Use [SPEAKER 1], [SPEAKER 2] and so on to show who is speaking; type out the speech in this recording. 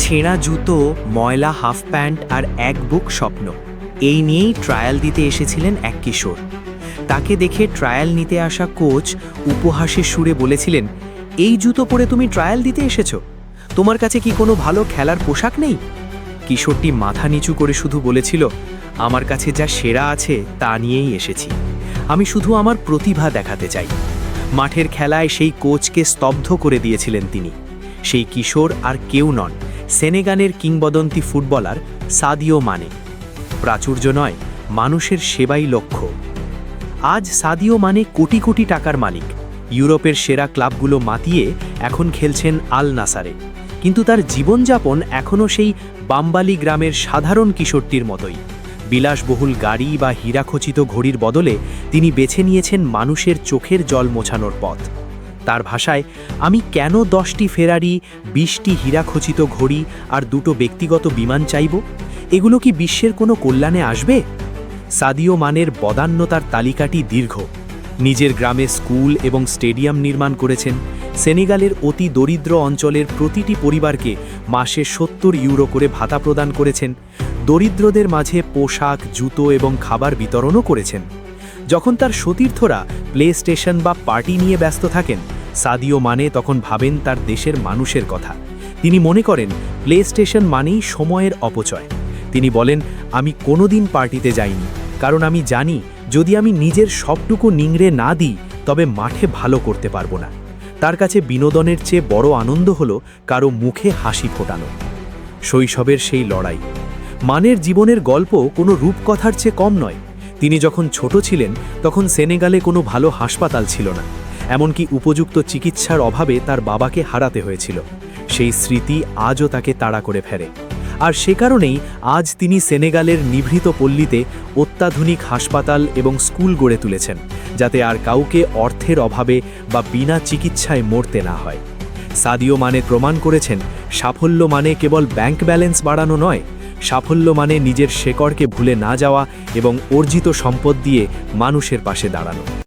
[SPEAKER 1] ছেঁড়া জুতো, ময়লা হাফ প্যান্ট আর এক বুক স্বপ্ন, এই নিয়েই ট্রায়াল দিতে এসেছিলেন এক কিশোর। তাকে দেখে ট্রায়াল নিতে আসা কোচ উপহাসের সুরে বলেছিলেন, এই জুতো পরে তুমি ট্রায়াল দিতে এসেছো? তোমার কাছে কি কোনো ভালো খেলার পোশাক নেই? কিশোরটি মাথা নিচু করে শুধু বলেছিল, আমার কাছে যা সেরা আছে তা নিয়েই এসেছি। আমি শুধু আমার প্রতিভা দেখাতে চাই। মাঠের খেলায় সেই কোচকে স্তব্ধ করে দিয়েছিলেন তিনি। সেই কিশোর আর কেউ নন, সেনেগালের কিংবদন্তি ফুটবলার সাদিও মানে। প্রাচুর্য নয়, মানুষের সেবাই লক্ষ্য। আজ সাদিও মানে কোটি কোটি টাকার মালিক। ইউরোপের সেরা ক্লাবগুলো মাতিয়ে এখন খেলছেন আল নাসারে। কিন্তু তার জীবনযাপন এখনও সেই বাম্বালি গ্রামের সাধারণ কিশোরটির মতোই। বিলাসবহুল গাড়ি বা হীরাখচিত ঘড়ির বদলে তিনি বেছে নিয়েছেন মানুষের চোখের জল মোছানোর পথ। তার ভাষায়, আমি কেন 10টি ফেরারি, 20টি হীরাখচিত ঘড়ি আর 2টো ব্যক্তিগত বিমান চাইব? এগুলো কি বিশ্বের কোনো কল্যাণে আসবে? সাদিও মানের বদান্যতার তালিকাটি দীর্ঘ। নিজের গ্রামে স্কুল এবং স্টেডিয়াম নির্মাণ করেছেন। সেনেগালের অতি দরিদ্র অঞ্চলের প্রতিটি পরিবারকে মাসে 70 ইউরো করে ভাতা প্রদান করেছেন। দরিদ্রদের মাঝে পোশাক, জুতো এবং খাবার বিতরণও করেছেন। যখন তার সতীর্থরা প্লে স্টেশন বা পার্টি নিয়ে ব্যস্ত থাকেন, সাদিও মানে তখন ভাবেন তার দেশের মানুষের কথা। তিনি মনে করেন প্লে স্টেশন মানেই সময়ের অপচয়। তিনি বলেন, আমি কোনোদিন পার্টিতে যাইনি, কারণ আমি জানি যদি আমি নিজের সবটুকু নিংড়ে না দিই তবে মাঠে ভালো করতে পারবো না। তার কাছে বিনোদনের চেয়ে বড় আনন্দ হলো কারো মুখে হাসি ফোটানো। শৈশবের সেই লড়াই। মানের জীবনের গল্প কোনো রূপকথার চেয়ে কম নয়। তিনি যখন ছোট ছিলেন তখন সেনেগালে কোনো ভালো হাসপাতাল ছিল না। এমনকি উপযুক্ত চিকিৎসার অভাবে তার বাবাকে হারাতে হয়েছিল। সেই স্মৃতি আজও তাকে তাড়া করে ফেরে। আর সে কারণেই আজ তিনি সেনেগালের নিভৃত পল্লীতে অত্যাধুনিক হাসপাতাল এবং স্কুল গড়ে তুলেছেন, যাতে আর কাউকে অর্থের অভাবে বা বিনা চিকিৎসায় মরতে না হয়। সাদিও মানে প্রমাণ করেছেন, সাফল্য মানে কেবল ব্যাংক ব্যালেন্স বাড়ানো নয়, সাফল্য মানে নিজের শেকড়কে ভুলে না যাওয়া এবং অর্জিত সম্পদ দিয়ে মানুষের পাশে দাঁড়ানো।